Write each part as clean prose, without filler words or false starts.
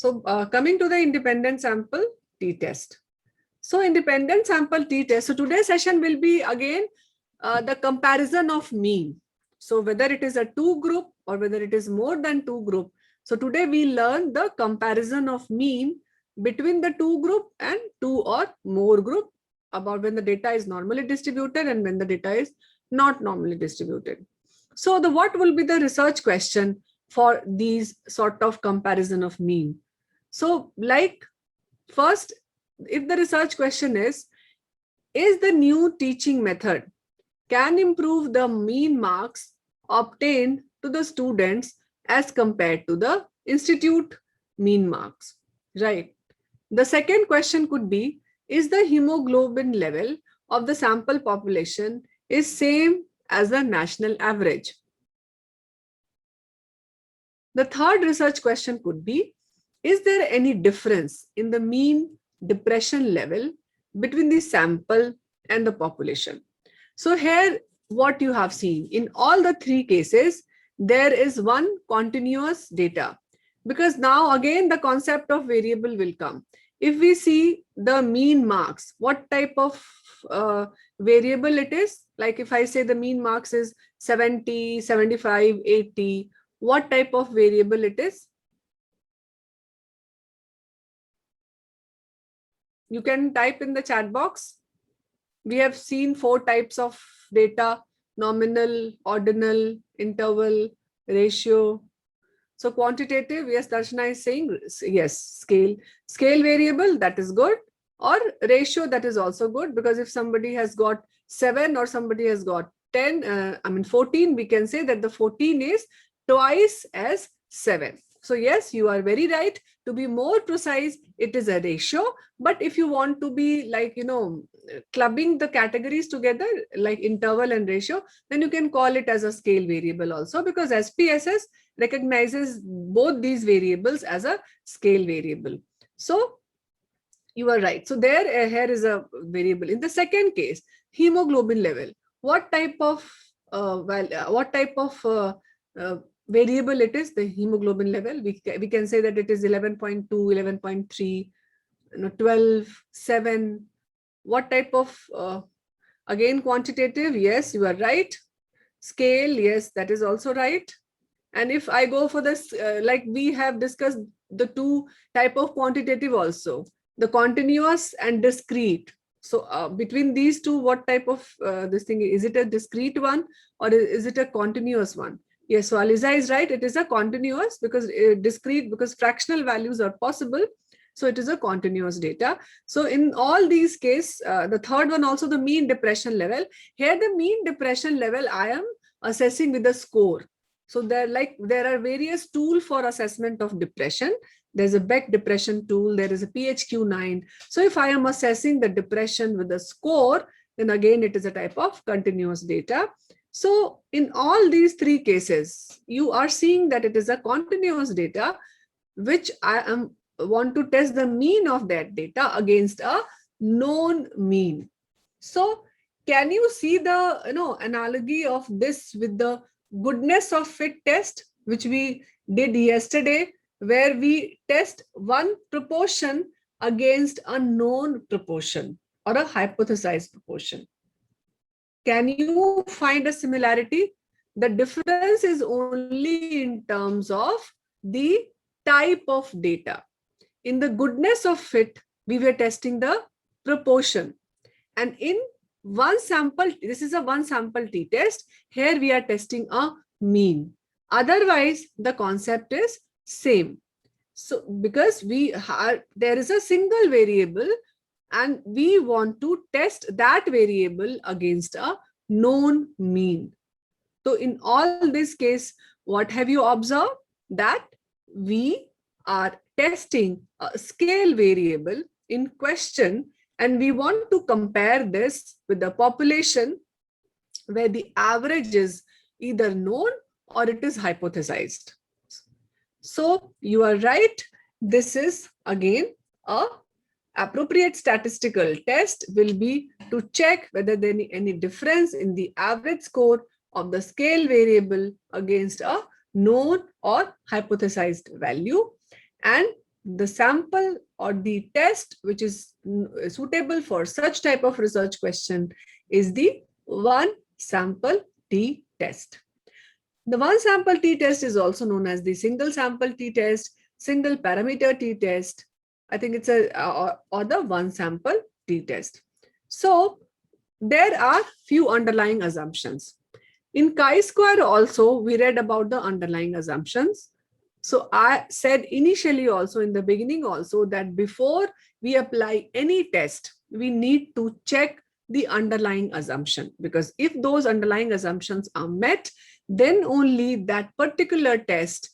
So coming to the independent sample t-test. So independent sample t-test. So today's session will be again the comparison of mean. So whether it is a two group or whether it is more than two group. So today we learn the comparison of mean between the two group and two or more group, about when the data is normally distributed and when the data is not normally distributed. So what will be the research question for these sort of comparison of mean? So like first, if the research question is the new teaching method can improve the mean marks obtained to the students as compared to the institute mean marks, right? The second question could be, is the hemoglobin level of the sample population is same as the national average? The third research question could be, is there any difference in the mean depression level between the sample and the population? So here what you have seen, in all the three cases, there is one continuous data, because now again the concept of variable will come. If we see the mean marks, what type of variable it is? Like if I say the mean marks is 70, 75, 80, what type of variable it is? You can type in the chat box. We have seen 4 types of data: nominal, ordinal, interval, ratio. So quantitative, yes, Darshana is saying yes. Scale variable, that is good. Or ratio, that is also good, because if somebody has got 7 or somebody has got 14, we can say that the 14 is twice as 7. So yes, you are very right. To be more precise, it is a ratio. But if you want to be like, clubbing the categories together, like interval and ratio, then you can call it as a scale variable also, because SPSS recognizes both these variables as a scale variable. So you are right. So here is a variable. In the second case, hemoglobin level, what type of variable it is? The hemoglobin level, we can say that it is 11.2, 11.3, 12, 7. What type of again quantitative? Yes, you are right. Scale, yes, that is also right. And if I go for this, like we have discussed the 2 type of quantitative also, the continuous and discrete. So between these 2, what type of this thing is it? A discrete one or is it a continuous one? Yes, so Aliza is right. It is a continuous, because discrete, because fractional values are possible. So it is a continuous data. So in all these cases, the third one also, the mean depression level. Here the mean depression level I am assessing with a score. So there are various tools for assessment of depression. There's a Beck depression tool. There is a PHQ-9. So if I am assessing the depression with a score, then again it is a type of continuous data. So in all these 3 cases, you are seeing that it is a continuous data, which I want to test the mean of that data against a known mean. So can you see the analogy of this with the goodness of fit test, which we did yesterday, where we test one proportion against a known proportion or a hypothesized proportion? Can you find a similarity? The difference is only in terms of the type of data. In the goodness of fit, we were testing the proportion. And in one sample, this is a one sample t-test. Here we are testing a mean. Otherwise, the concept is same. So because there is a single variable and we want to test that variable against a known mean. So in all this case, what have you observed? That we are testing a scale variable in question, and we want to compare this with the population where the average is either known or it is hypothesized. So you are right. This is again a appropriate statistical test will be to check whether there is any difference in the average score of the scale variable against a known or hypothesized value. And the sample or the test which is suitable for such type of research question is the one sample t-test. The one sample t-test is also known as the single sample t-test, single parameter t-test. I think it's or the one sample t-test. So there are few underlying assumptions. In chi-square also, we read about the underlying assumptions. So I said initially also in the beginning also that before we apply any test, we need to check the underlying assumption, because if those underlying assumptions are met, then only that particular test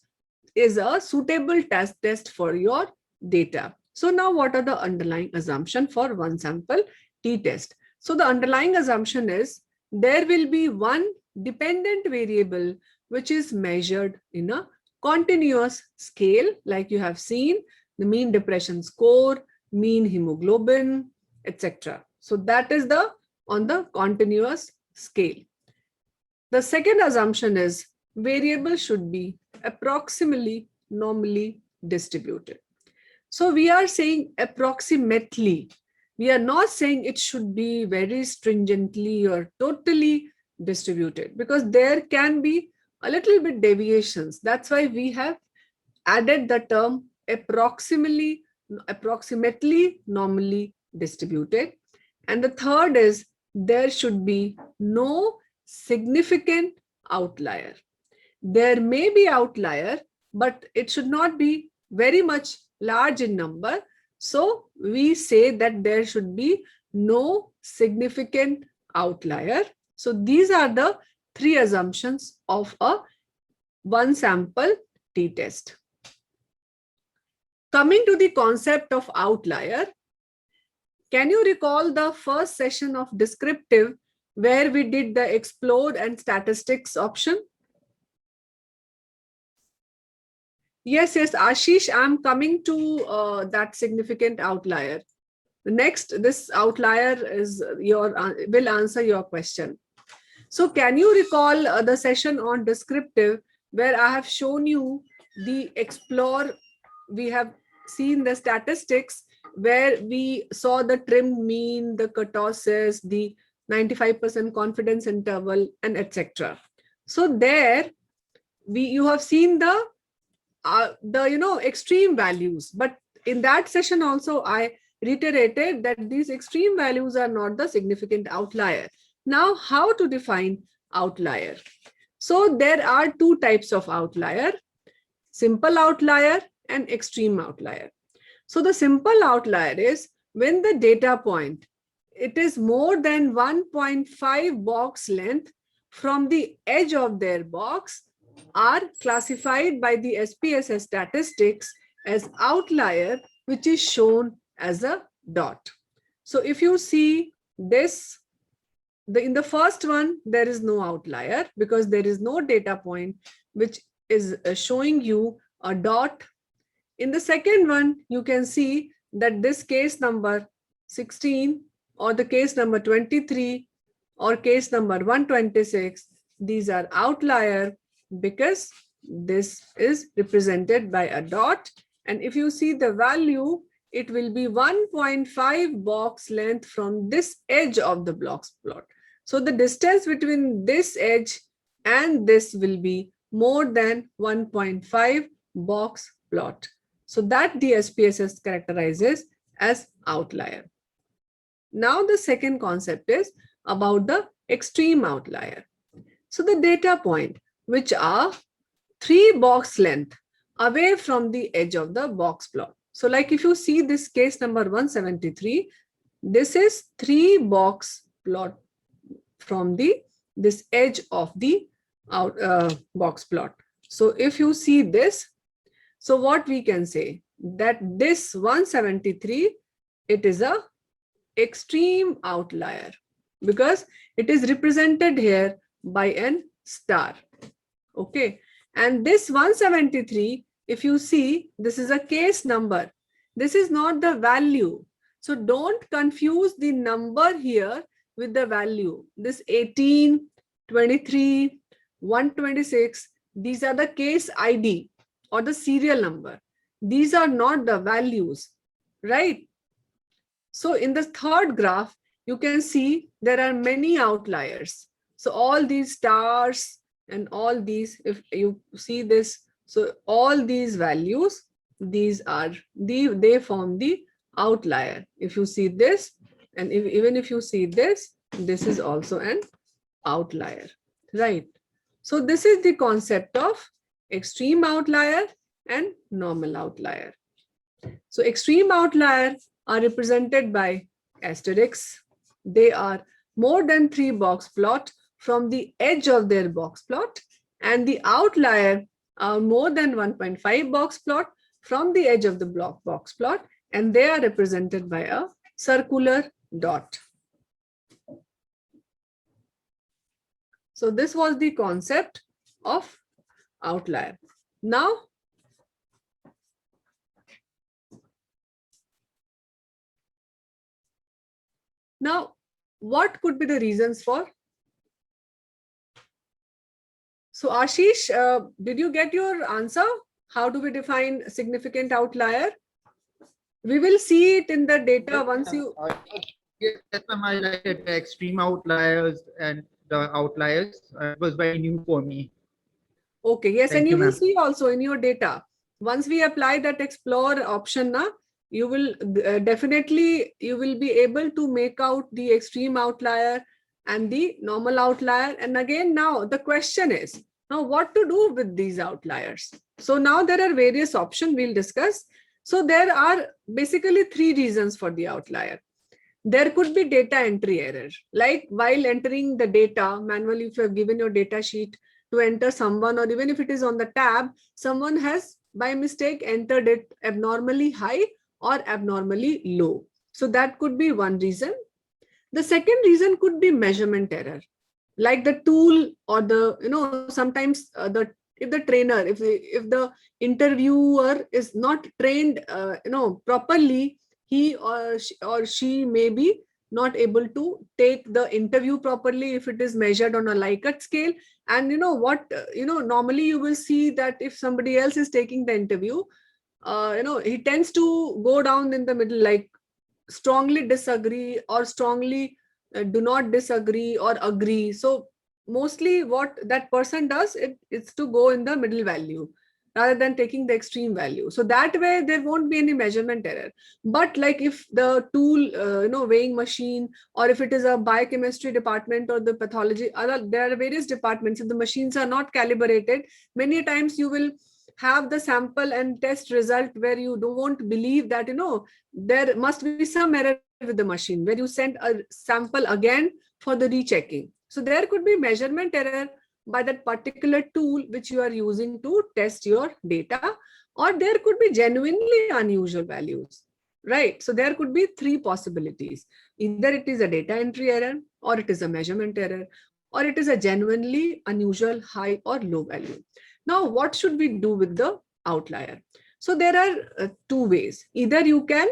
is a suitable test for your data. So now what are the underlying assumption for one sample t-test? So the underlying assumption is there will be one dependent variable which is measured in a continuous scale, like you have seen, the mean depression score, mean hemoglobin, etc. So that is on the continuous scale. The second assumption is variable should be approximately normally distributed. So we are saying approximately. We are not saying it should be very stringently or totally distributed, because there can be a little bit deviations. That's why we have added the term approximately normally distributed. And the third is there should be no significant outlier. There may be outlier, but it should not be very much large in number. So we say that there should be no significant outlier. So these are the three assumptions of a one sample t-test. Coming to the concept of outlier, can you recall the first session of descriptive where we did the explore and statistics option? Yes, Ashish, I'm coming to that significant outlier. Next, this outlier is will answer your question. So can you recall the session on descriptive where I have shown you the explore, we have seen the statistics where we saw the trim mean, the kurtosis, the 95% confidence interval, and etc. So there you have seen the extreme values, but in that session also I reiterated that these extreme values are not the significant outlier. Now, how to define outlier? So there are two types of outlier: simple outlier and extreme outlier. So the simple outlier is when the data point, it is more than 1.5 box length from the edge of their box, are classified by the SPSS statistics as outlier, which is shown as a dot. So if you see this, in the first one, there is no outlier because there is no data point which is showing you a dot. In the second one, you can see that this case number 16 or the case number 23 or case number 126, these are outlier because this is represented by a dot. And if you see the value, it will be 1.5 box length from this edge of the box plot. So the distance between this edge and this will be more than 1.5 box plot. So that the SPSS characterizes as outlier. Now the second concept is about the extreme outlier. So the data point which are 3 box length away from the edge of the box plot. So like if you see this case number 173, this is 3 box plot from this edge of the box plot. So if you see this, so what we can say that this 173, it is a extreme outlier because it is represented here by an star. Okay. And this 173, if you see, this is a case number. This is not the value. So don't confuse the number here with the value. This 18, 23, 126, these are the case ID or the serial number. These are not the values, right? So in the third graph, you can see there are many outliers. So all these stars and all these, if you see this, so all these values, these are they form the outlier. If you see this, and even if you see this is also an outlier, right? So this is the concept of extreme outlier and normal outlier. So extreme outlier are represented by asterisks. They are more than 3 box plot from the edge of their box plot, and the outlier are more than 1.5 box plot from the edge of the box plot, and they are represented by a circular dot. So this was the concept of outlier. Now, what could be the reasons for? So Ashish, did you get your answer? How do we define significant outlier? We will see it in the data once you... Yes, ma'am, I liked it. The extreme outliers and the outliers was very new for me. Okay, yes, Thank and you will ma'am. see also in your data. Once we apply that explore option, you will definitely, you will be able to make out the extreme outlier and the normal outlier. And again, now the question is, now what to do with these outliers? So now there are various options we'll discuss. So there are basically 3 reasons for the outlier. There could be data entry error, like while entering the data manually, if you have given your data sheet to enter someone, or even if it is on the tab, someone has by mistake entered it abnormally high or abnormally low. So that could be one reason. The second reason could be measurement error, like the tool or the, sometimes if the trainer, if the interviewer is not trained, properly, he or she may be not able to take the interview properly if it is measured on a Likert scale. And normally you will see that if somebody else is taking the interview, he tends to go down in the middle, like strongly disagree or strongly do not disagree or agree. So mostly what that person does, it's to go in the middle value rather than taking the extreme value. So that way there won't be any measurement error. But like if the tool, weighing machine, or if it is a biochemistry department or the pathology, there are various departments. If the machines are not calibrated, many times you will have the sample and test result where you don't believe that, there must be some error with the machine, where you send a sample again for the rechecking. So there could be measurement error by that particular tool which you are using to test your data, or there could be genuinely unusual values, right? So there could be 3 possibilities. Either it is a data entry error, or it is a measurement error, or it is a genuinely unusual high or low value. Now, what should we do with the outlier? So there are 2 ways. Either you can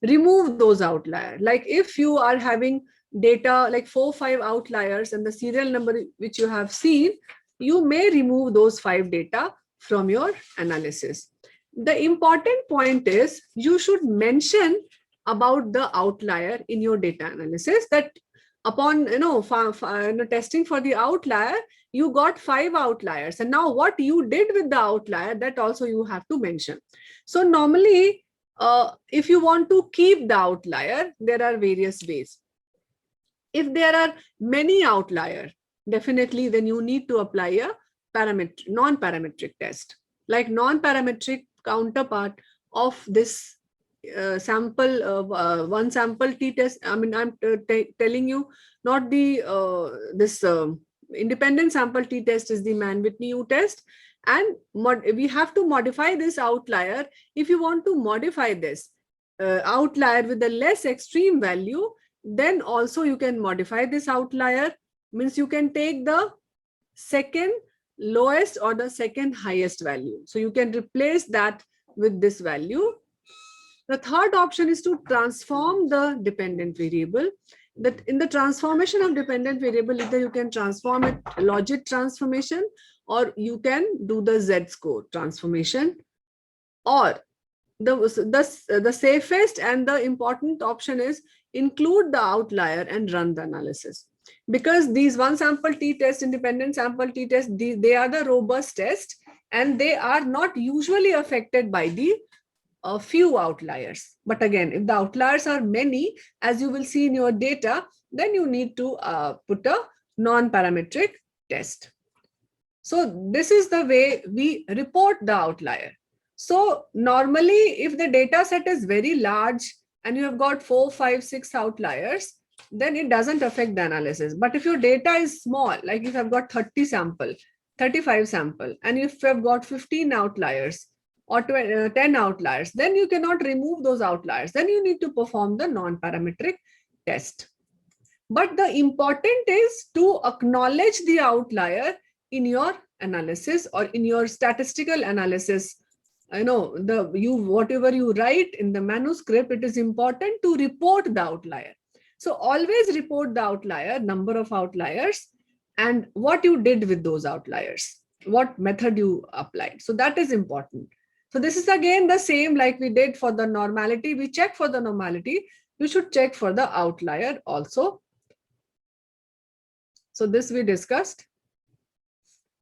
remove those outliers. Like if you are having data like 4 or 5 outliers and the serial number which you have seen, you may remove those 5 data from your analysis. The important point is you should mention about the outlier in your data analysis, that upon testing for the outlier, you got 5 outliers, and now what you did with the outlier, that also you have to mention. So normally, if you want to keep the outlier, there are various ways. If there are many outliers, definitely then you need to apply a non-parametric test, like non-parametric counterpart of this one sample t-test. I mean, I'm telling you, not the this independent sample t-test is the Mann-Whitney test, and we have to modify this outlier. If you want to modify this outlier with a less extreme value, then also you can modify this outlier. Means you can take the second lowest or the second highest value. So you can replace that with this value. The third option is to transform the dependent variable. That in the transformation of dependent variable, either you can transform it logit transformation, or you can do the z-score transformation. or the safest and the important option is include the outlier and run the analysis. Because these one sample t-test, independent sample t-test, they are the robust test, and they are not usually affected by the few outliers. But again, if the outliers are many, as you will see in your data, then you need to put a non-parametric test. So this is the way we report the outlier. So normally, if the data set is very large and you have got 4, 5, 6 outliers, then it doesn't affect the analysis. But if your data is small, like if you have got 30 sample, 35 sample, and if you have got 15 outliers or 10 outliers, then you cannot remove those outliers. Then you need to perform the non-parametric test. But the important is to acknowledge the outlier in your analysis or in your statistical analysis. Whatever you write in the manuscript, it is important to report the outlier. So always report the outlier, number of outliers, and what you did with those outliers, what method you applied. So that is important. So this is again the same like we did for the normality. We check for the normality. We should check for the outlier also. So this we discussed.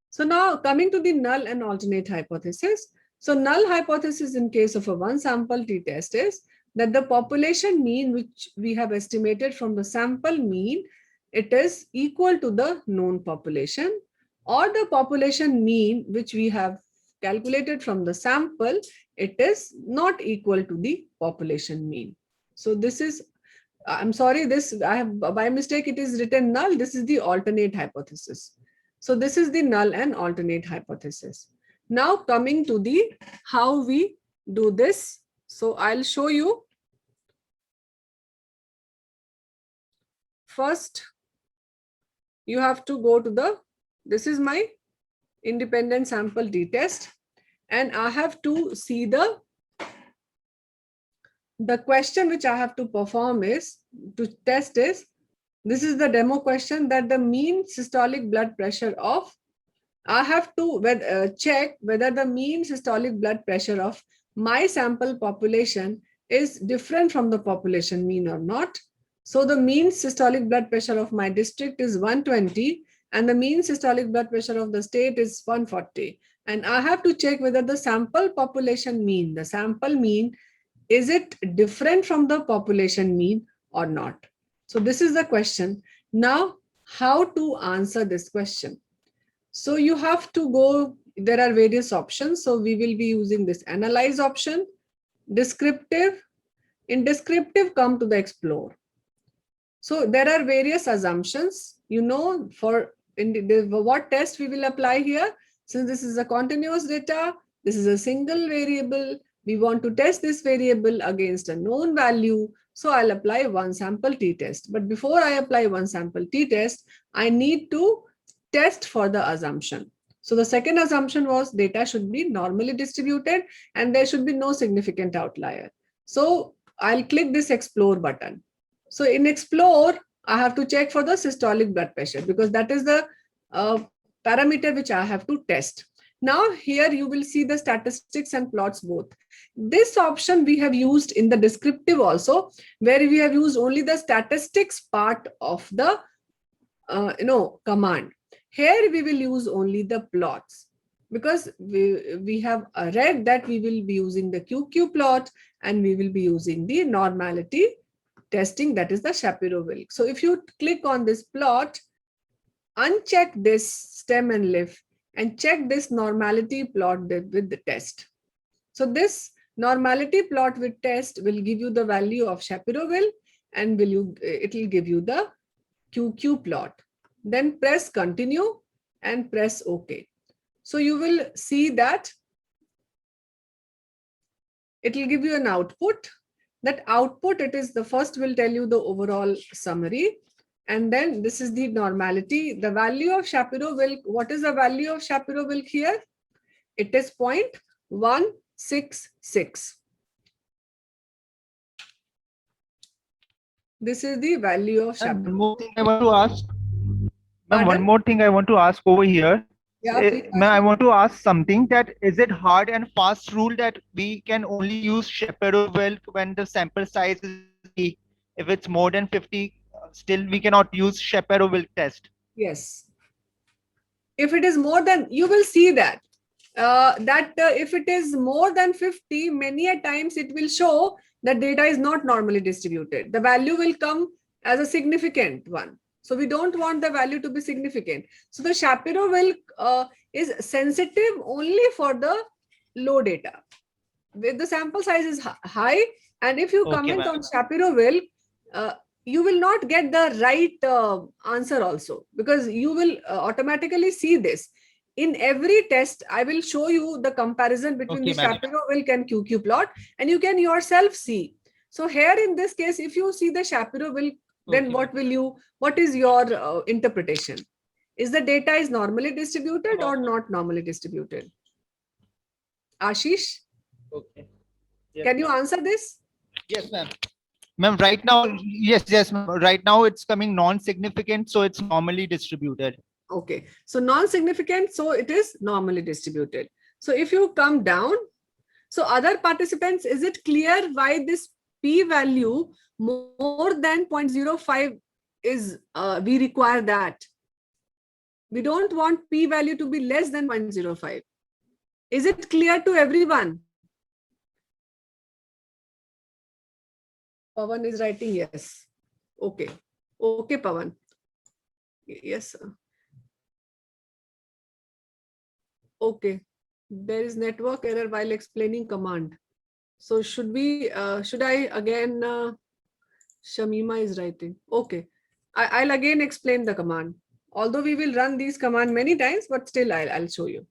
So now coming to the null and alternate hypothesis. So null hypothesis in case of a one sample t-test is that the population mean which we have estimated from the sample mean, it is equal to the known population, or the population mean which we have calculated from the sample, it is not equal to the population mean. So this is, I'm sorry, this I have by mistake it is written null. This is the alternate hypothesis. So this is the null and alternate hypothesis. Now coming to the how we do this. So I'll show you. First, you have to go to this is my independent sample t-test, and I have to see the question which I have to perform is to test is, this is the demo question, that the mean systolic blood pressure of, I have to check whether the mean systolic blood pressure of my sample population is different from the population mean or not. So the mean systolic blood pressure of my district is 120 and the mean systolic blood pressure of the state is 140. And I have to check whether the sample population mean, the sample mean, is it different from the population mean or not? So this is the question. Now, how to answer this question? So you have to go, there are various options. So we will be using this analyze option, descriptive. In descriptive, come to the explore. So there are various assumptions, for what test we will apply here. Since this is a continuous data, this is a single variable. We want to test this variable against a known value. So I'll apply one sample t-test. But before I apply one sample t-test, I need to test for the assumption. So the second assumption was data should be normally distributed and there should be no significant outlier. So I'll click this explore button. So in explore, I have to check for the systolic blood pressure because that is the parameter which I have to test. Now here you will see the statistics and plots both. This option we have used in the descriptive also, where we have used only the statistics part of the command. Here we will use only the plots because we have read that we will be using the QQ plot and we will be using the normality testing, that is the Shapiro-Wilk. So if you click on this plot, uncheck this stem and leaf and check this normality plot with the test. So this normality plot with test will give you the value of Shapiro-Wilk and it will give you the QQ plot. Then press continue and press OK. So you will see that it will give you an output. That output, it is the first will tell you the overall summary. And then this is the normality. The value of Shapiro-Wilk, what is the value of Shapiro-Wilk here? It is 0.166. This is the value of Shapiro-Wilk. One more thing I want to ask. One more thing I want to ask over here. Yeah, please. Ma'am, I want to ask something, that is it hard and fast rule that we can only use Shapiro-Wilk when the sample size is 50? If it's more than 50, still we cannot use Shapiro-Wilk test. Yes. If it is more than, you will see that. If it is more than 50, many a times it will show that data is not normally distributed. The value will come as a significant one. So we don't want the value to be significant. So the Shapiro-Wilk is sensitive only for the low data. If the sample size is high, and if you Okay, comment ma'am. on Shapiro-Wilk, you will not get the right answer also, because you will automatically see this. In every test, I will show you the comparison between Okay, the ma'am. Shapiro-Wilk and QQ plot, and you can yourself see. So here in this case, if you see the Shapiro-Wilk, then Okay, what is your interpretation? Is the data is normally distributed or not normally distributed? Ashish, okay. Yes, can you ma'am. answer this? Yes, ma'am. Ma'am, right now, yes, ma'am. Right now it's coming non-significant, so it's normally distributed. Okay, so non-significant, so it is normally distributed. So if you come down, so other participants, is it clear why this p-value more than 0.05 is, we require that? We don't want p-value to be less than 0.05. Is it clear to everyone? Pawan is writing yes. Okay. Okay, Pawan. Yes, sir. Okay. There is network error while explaining command. So should I again, Shamima is writing. Okay. I'll again explain the command. Although we will run these command many times, but still I'll show you.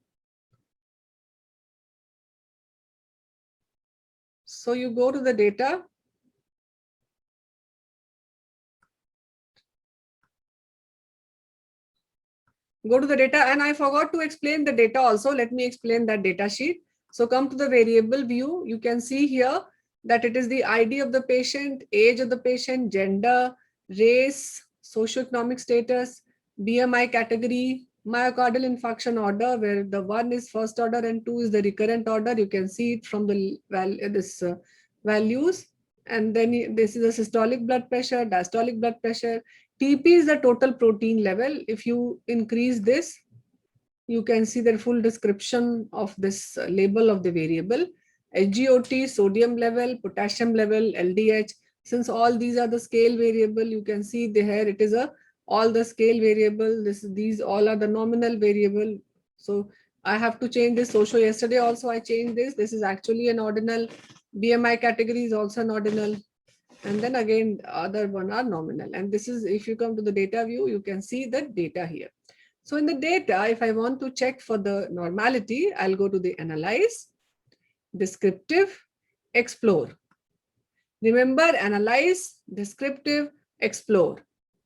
So you go to the data. Go to the data, and I forgot to explain the data also. Let me explain that data sheet. So come to the variable view. You can see here that it is the ID of the patient, age of the patient, gender, race, socioeconomic status, BMI category, myocardial infarction order, where the 1 is first order and 2 is the recurrent order. You can see it from the values. And then this is the systolic blood pressure, diastolic blood pressure. TP is the total protein level. If you increase this, you can see the full description of this label of the variable. SGOT, sodium level, potassium level, LDH. Since all these are the scale variable, you can see here it is all the scale variable. These all are the nominal variable. So I have to change this. So yesterday also I changed this. This is actually an ordinal. BMI category is also an ordinal. And then again, other one are nominal. And this is, if you come to the data view, you can see the data here. So in the data, if I want to check for the normality, I'll go to the analyze, descriptive, explore. Remember, analyze, descriptive, explore.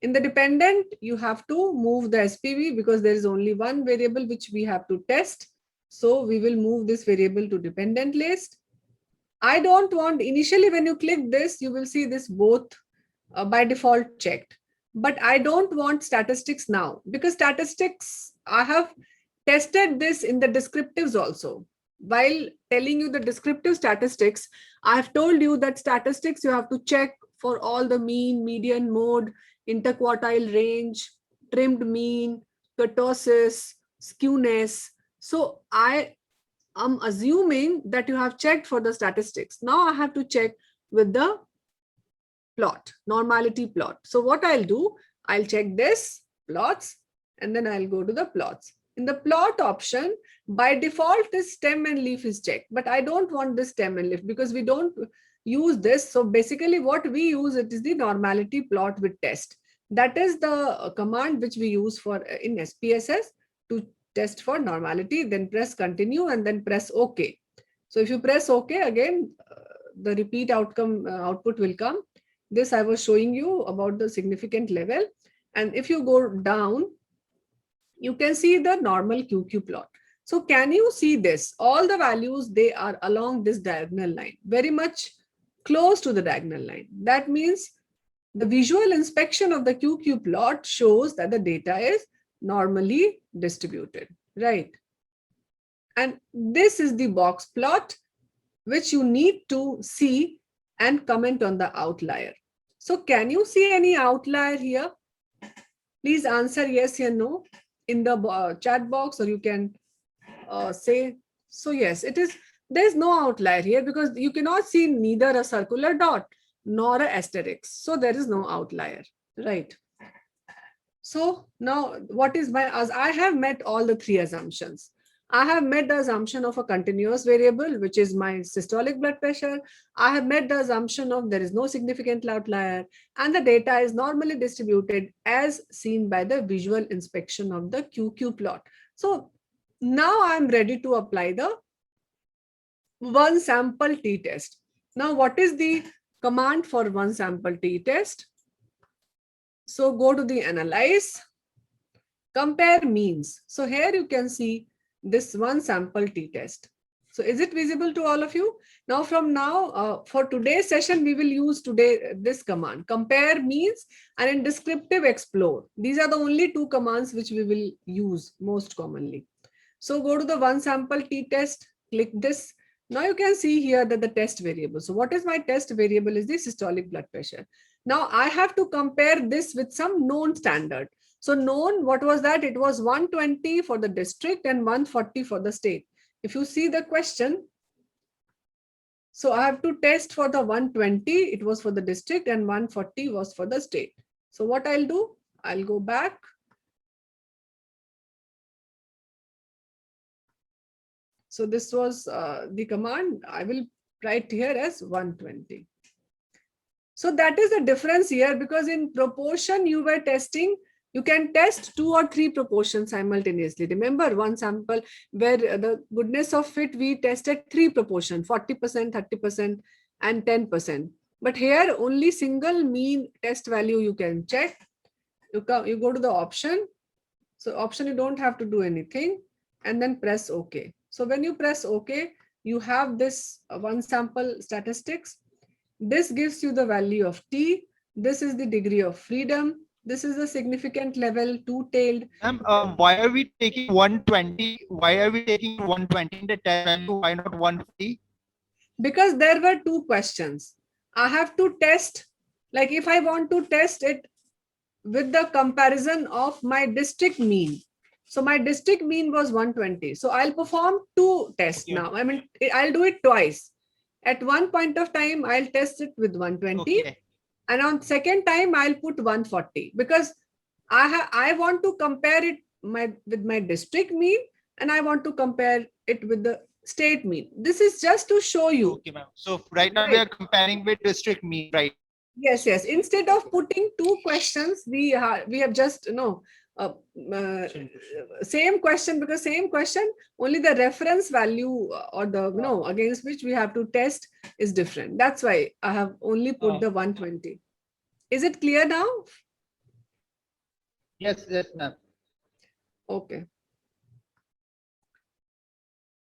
In the dependent, you have to move the SPV because there is only one variable which we have to test. So we will move this variable to dependent list. I don't want, initially when you click this, you will see this both by default checked. But I don't want statistics now, because statistics, I have tested this in the descriptives also. While telling you the descriptive statistics, I have told you that statistics you have to check for all the mean, median, mode, interquartile range, trimmed mean, kurtosis, skewness. So I'm assuming that you have checked for the statistics. Now I have to check with the plot, normality plot. So what I'll do, I'll check this plots, and then I'll go to the plots. In the plot option, by default, this stem and leaf is checked, but I don't want this stem and leaf because we don't use this. So basically what we use, it is the normality plot with test. That is the command which we use for in SPSS to test for normality, then press continue and then press OK. So if you press OK, again, the repeat output will come. This I was showing you about the significant level. And if you go down, you can see the normal QQ plot. So can you see this? All the values, they are along this diagonal line, very much close to the diagonal line. That means the visual inspection of the QQ plot shows that the data is normally distributed. right? And this is the box plot which you need to see and comment on the outlier. So can you see any outlier here? Please answer yes or no in the chat box, or you can say, so yes, it is, there's no outlier here because you cannot see neither a circular dot nor a asterisk. So there is no outlier, right? So now what is my, as I have met all the three assumptions. I have met the assumption of a continuous variable, which is my systolic blood pressure. I have met the assumption of there is no significant outlier, and the data is normally distributed as seen by the visual inspection of the QQ plot. So now I'm ready to apply the one sample t-test. Now, what is the command for one sample t-test? So go to the analyze, compare means. So here you can see this one sample t-test. So is it visible to all of you? Now from now, for today's session, we will use this command, compare means, and in descriptive explore. These are the only two commands which we will use most commonly. So go to the one sample t-test, click this. Now you can see here that the test variable. So what is my test variable is the systolic blood pressure. Now I have to compare this with some known standard. So known, what was that? It was 120 for the district and 140 for the state. If you see the question, so I have to test for the 120, it was for the district, and 140 was for the state. So what I'll do, I'll go back. So this was the command. I will write here as 120. So that is the difference here, because in proportion you were testing, you can test 2 or 3 proportions simultaneously. Remember one sample where the goodness of fit, we tested 3 proportions, 40%, 30%, and 10%. But here only single mean test value you can check. You go to the option. So option, you don't have to do anything, and then press OK. So when you press OK, you have this one sample statistics. This gives you the value of T. This is the degree of freedom. This is the significant level, two-tailed. Why are we taking 120? Why are we taking 120 in the test value? Why not 150? Because there were 2 questions. I have to test, like if I want to test it with the comparison of my district mean. So my district mean was 120. So I'll perform 2 tests now. I mean, I'll do it twice. At one point of time, I'll test it with 120. Okay. And on second time, I'll put 140 because I want to compare it with my district mean, and I want to compare it with the state mean. This is just to show you. Okay, ma'am. So right now we are comparing with district mean, right? Yes, yes. Instead of putting 2 questions, we have just same question, because same question, only the reference value or the against which we have to test is different. That's why I have only put the 120. Is it clear now? Yes, yes, ma'am. Okay.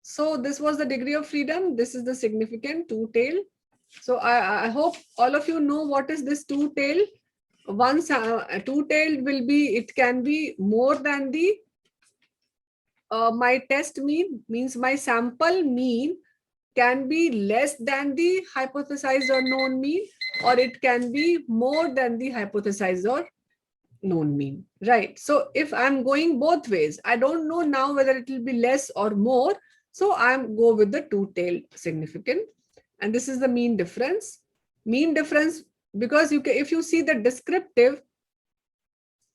So this was the degree of freedom. This is the significant two-tail. So I hope all of you know what is this two-tail. Once two-tailed will be, it can be more than the my test mean, means my sample mean can be less than the hypothesized or known mean, or it can be more than the hypothesized or known mean, right? So if I'm going both ways, I don't know now whether it will be less or more. So I'm go with the two-tailed significant. And this is the mean difference. Mean difference, because you can, if you see the descriptive,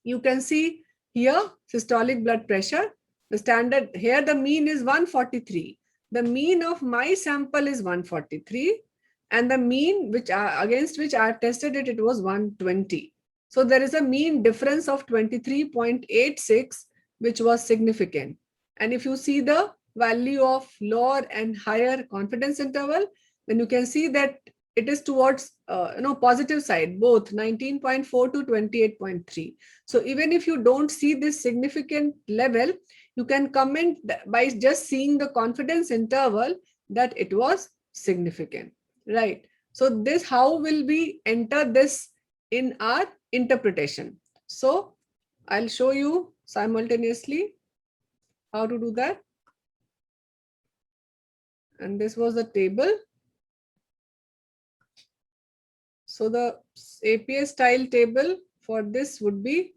you can see here systolic blood pressure. The standard here, the mean is 143. The mean of my sample is 143, and the mean which against which I have tested it, it was 120. So there is a mean difference of 23.86, which was significant. And if you see the value of lower and higher confidence interval, then you can see that it is towards positive side, both 19.4 to 28.3. So even if you don't see this significant level, you can comment by just seeing the confidence interval that it was significant, right? So this, how will we enter this in our interpretation? So I'll show you simultaneously. how to do that. And this was the table. So the APA style table for this would be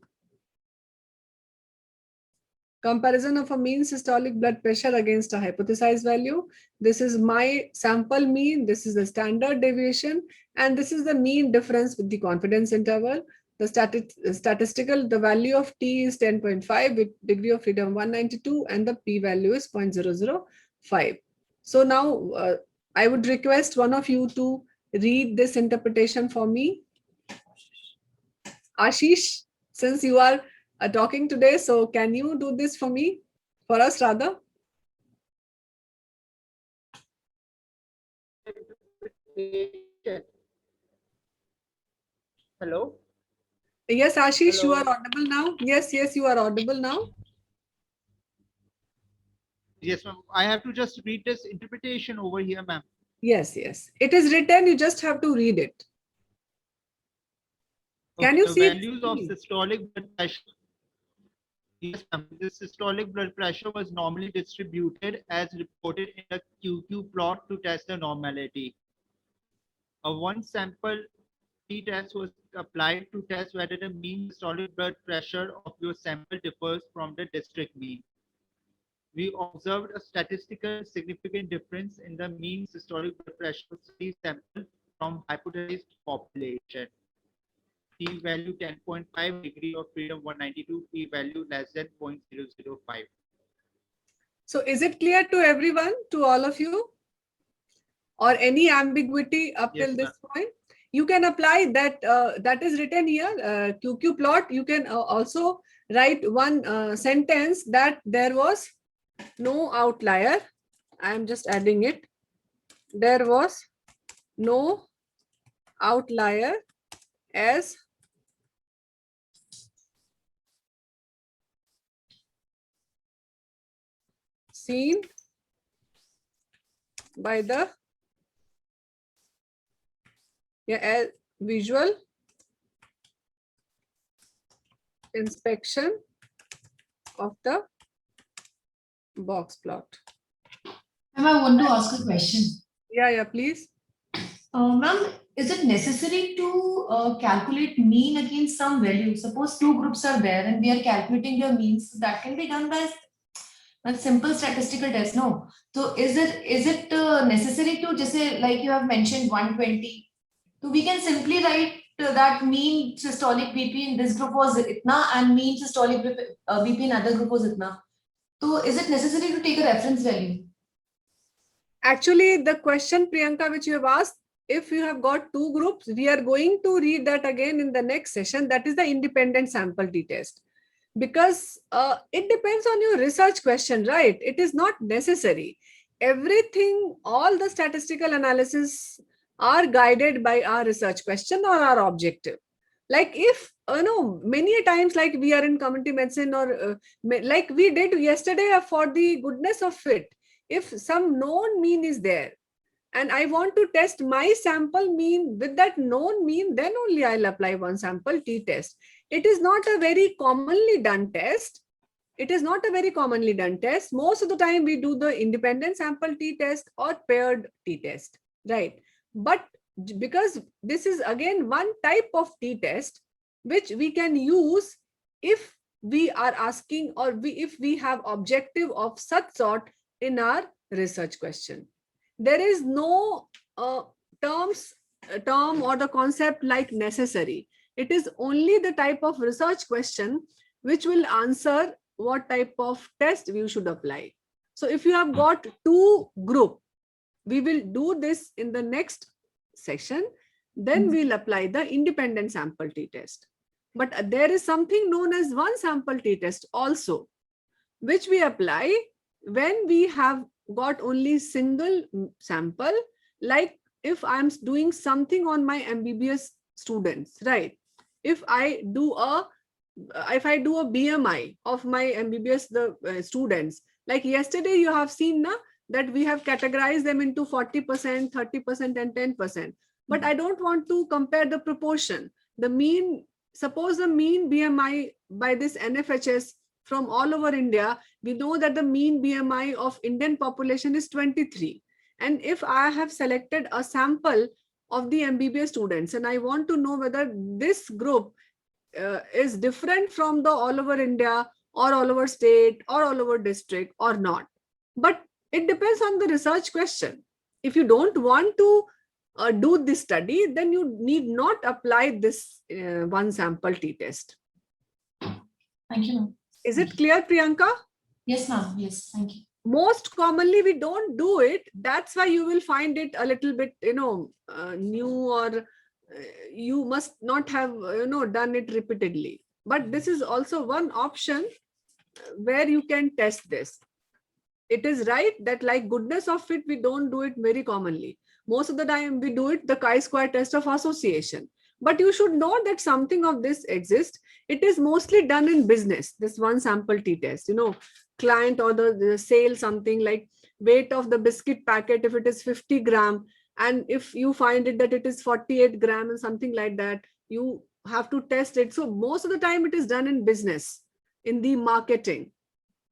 comparison of a mean systolic blood pressure against a hypothesized value. This is my sample mean, this is the standard deviation, and this is the mean difference with the confidence interval. The statistical, the value of t is 10.5 with degree of freedom 192 and the p-value is 0.005. So now I would request one of you to read this interpretation for me. Ashish, since you are talking today, so can you do this for me, for us rather? Hello? Yes, Ashish, you Hello? are audible now. Yes, you are audible now. Yes, ma'am. I have to just read this interpretation over here, ma'am. Yes. It is written, you just have to read it. Can you The see values of systolic blood pressure? Yes, ma'am. The systolic blood pressure was normally distributed as reported in a QQ plot to test the normality. A one sample t-test was applied to test whether the mean systolic blood pressure of your sample differs from the district mean. We observed a statistically significant difference in the mean systolic blood pressure of study sample from hypothesized population. P-value 10.5, degree of freedom 192, p-value less than 0.005. So is it clear to everyone, to all of you? Or any ambiguity up Yes, till this point? You can apply that, that is written here, QQ plot. You can also write one sentence that there was no outlier. I am just adding it. There was no outlier as seen by the visual inspection of the box plot. Ma'am, I want to ask a question. Yeah, please. Ma'am, is it necessary to calculate mean against some value? Suppose two groups are there and we are calculating their means. That can be done by a simple statistical test, no? So is it necessary to just say, like you have mentioned 120? So we can simply write that mean systolic BP in this group was itna and mean systolic BP in other group was itna. So is it necessary to take a reference value? Actually, the question, Priyanka, which you have asked, if you have got two groups, we are going to read that again in the next session. That is the independent sample t-test. Because it depends on your research question, right? It is not necessary. Everything, all the statistical analysis are guided by our research question or our objective. Like if, many times like we are in community medicine or like we did yesterday for the goodness of it, if some known mean is there and I want to test my sample mean with that known mean, then only I'll apply one sample t-test. It is not a very commonly done test. It is not a very commonly done test. Most of the time we do the independent sample t-test or paired t-test, right? But because this is again one type of t-test which we can use if we are asking or if we have objective of such sort in our research question. There is no term or the concept like necessary. It is only the type of research question which will answer what type of test we should apply. So if you have got two group, we will do this in the next section. Then we'll apply the independent sample t-test. But there is something known as one sample t-test also, which we apply when we have got only single sample. Like if I'm doing something on my MBBS students, right? If I do a BMI of my MBBS students, like yesterday you have seen na, that we have categorized them into 40%, 30% and 10%. But I don't want to compare the proportion. The mean, suppose the mean BMI by this NFHS from all over India, we know that the mean BMI of Indian population is 23. And if I have selected a sample of the MBBS students and I want to know whether this group is different from the all over India or all over state or all over district or not. But it depends on the research question. If you don't want to do this study, then you need not apply this one sample t-test. Thank you, ma'am. Is it clear, Priyanka? Yes, ma'am. Yes, thank you. Most commonly we don't do it. That's why you will find it a little bit, new, or you must not have, done it repeatedly. But this is also one option where you can test this. It is right that like goodness of fit, we don't do it very commonly. Most of the time we do it the chi-square test of association. But you should know that something of this exists. It is mostly done in business, this one sample t-test, client or the sale, something like weight of the biscuit packet, if it is 50 gram, and if you find it that it is 48 gram and something like that, you have to test it. So most of the time it is done in business, in the marketing.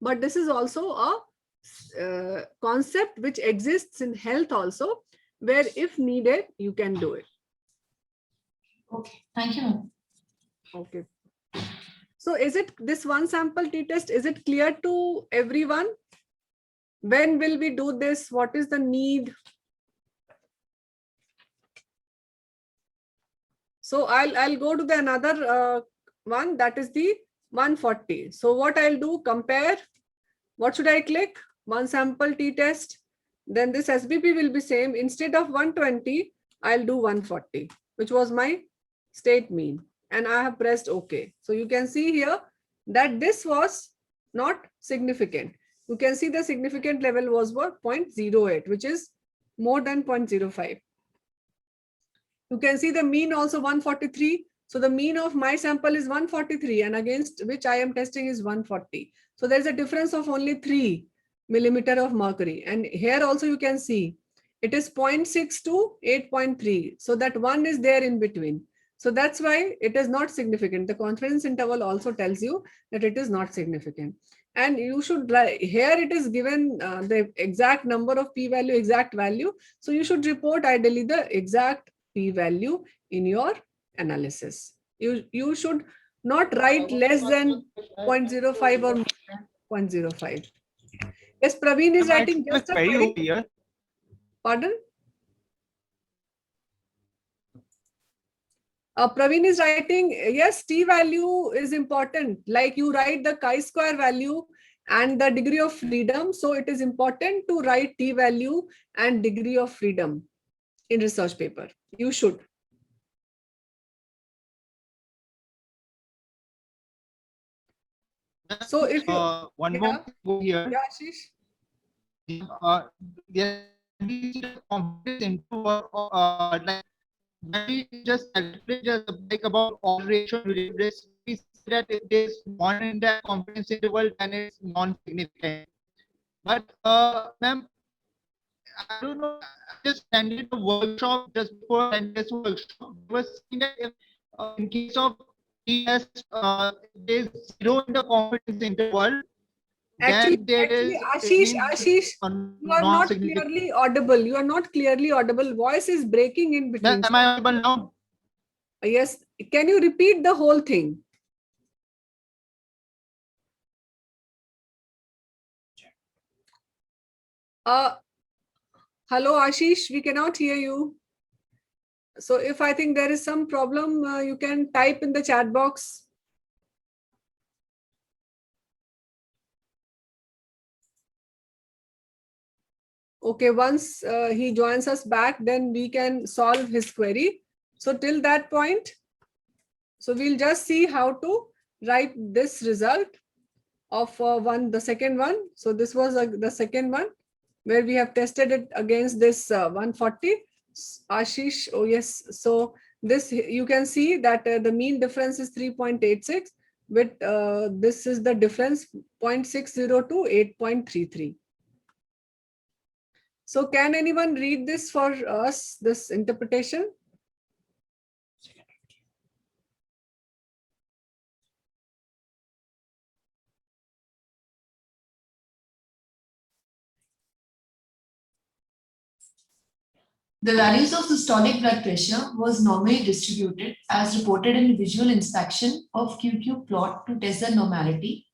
But this is also a concept which exists in health also, where if needed, you can do it. Okay, thank you, ma'am. Okay. So is it this one sample t-test, is it clear to everyone? When will we do this? What is the need? So I'll go to the another one, that is the 140. So what I'll do, compare. What should I click? One sample t-test. Then this SBP will be same. Instead of 120, I'll do 140, which was my state mean. And I have pressed OK. So you can see here that this was not significant. You can see the significant level was what? 0.08, which is more than 0.05. You can see the mean also 143. So the mean of my sample is 143 and against which I am testing is 140. So there's a difference of only 3 millimeter of mercury. And here also you can see it is 0.6 to 8.3. So that one is there in between. So that's why it is not significant. The confidence interval also tells you that it is not significant. And you should, here it is given the exact number of p-value, exact value. So you should report ideally the exact p-value in your analysis. You should not write less than 0.05 or more than 0.05. Yes, Praveen is writing just a query. Pardon? Praveen is writing, yes, t-value is important. Like you write the chi-square value and the degree of freedom. So it is important to write t-value and degree of freedom in research paper. You should. So if you one more thing here. Yeah, Ashish. There is confidence interval, like when we just calculate just like about all ratio risk, we see that it is one in that confidence interval and it's non-significant. But ma'am, I don't know, I just attended a workshop just before and this workshop was saying that if in case of TS there is 0 in the confidence interval. Actually, Ashish, you are not clearly audible. You are not clearly audible. Voice is breaking in between. Am I audible now? Yes. Can you repeat the whole thing? Hello, Ashish. We cannot hear you. So if I think there is some problem, you can type in the chat box. Okay, once he joins us back, then we can solve his query. So till that point, so we'll just see how to write this result of the second one. So this was the second one where we have tested it against this 140. Ashish, oh yes. So this, you can see that the mean difference is 3.86, but this is the difference 0.60 to 8.33. So can anyone read this for us, this interpretation? The values of systolic blood pressure was normally distributed as reported in visual inspection of QQ plot to test the normality.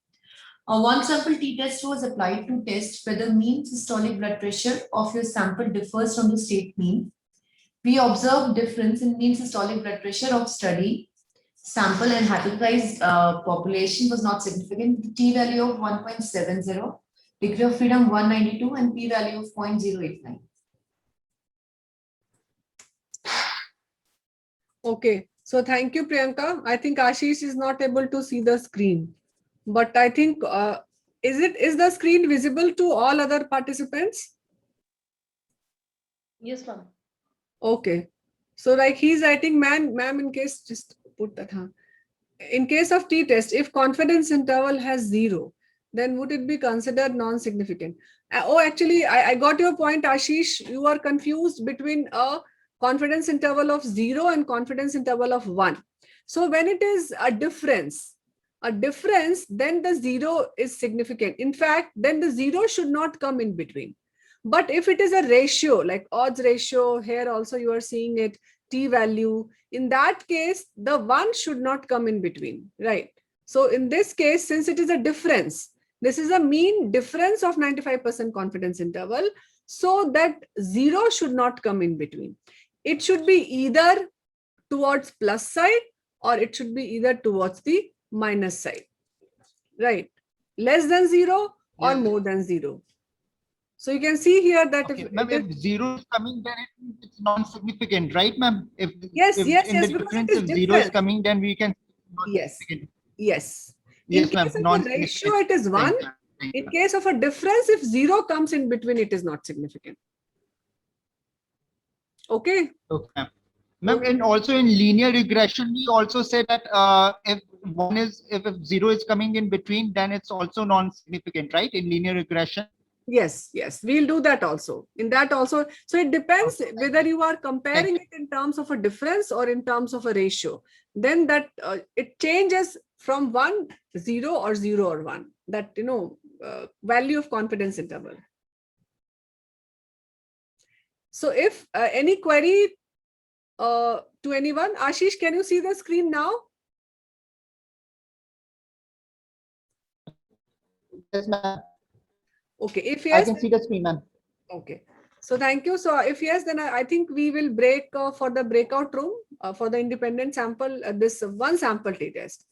A one sample t-test was applied to test whether mean systolic blood pressure of your sample differs from the state mean. We observed difference in mean systolic blood pressure of study sample and hypothesized population was not significant. The t-value of 1.70, degree of freedom 192, and p-value of 0.089. Okay, so thank you, Priyanka. I think Ashish is not able to see the screen, but I think is the screen visible to all other participants? Yes, ma'am. Okay, so like he's writing, ma'am, in case just put that, huh? In case of t-test, if confidence interval has 0, then would it be considered non-significant? Oh, actually, I got your point, Ashish. You are confused between a confidence interval of 0 and confidence interval of 1. So when it is a difference, then the 0 is significant. In fact, then the 0 should not come in between. But if it is a ratio, like odds ratio, here also you are seeing it, t-value, in that case, the 1 should not come in between, right? So in this case, since it is a difference, this is a mean difference of 95% confidence interval, so that 0 should not come in between. It should be either towards plus side or it should be either towards the minus side, right? Less than 0 or Yes. more than 0. So you can see here that Okay, ma'am, if 0 is coming, then it's non-significant, right, ma'am? Yes, if yes, in yes, the because it difference, is if 0 is different. coming, then we can Yes, non-significant. yes. In Yes, ma'am, case of a non-significant. ratio, it is 1. Thank you, thank you, In ma'am. case of a difference, if 0 comes in between, it is not significant. Okay. Okay, ma'am. Ma'am, Okay. and also in linear regression, we also say that if 0 is coming in between, then it's also non-significant, right? In linear regression. Yes, yes, we'll do that also. In that also, so it depends whether you are comparing it in terms of a difference or in terms of a ratio. Then that it changes from 1, 0 or 0 or 1. That, value of confidence interval. So if any query to anyone, Ashish, can you see the screen now? Yes, ma'am. Okay, if I yes, can see the screen, ma'am. okay. So thank you. So if yes, then I think we will break for the breakout room for the independent sample, this one sample t-test.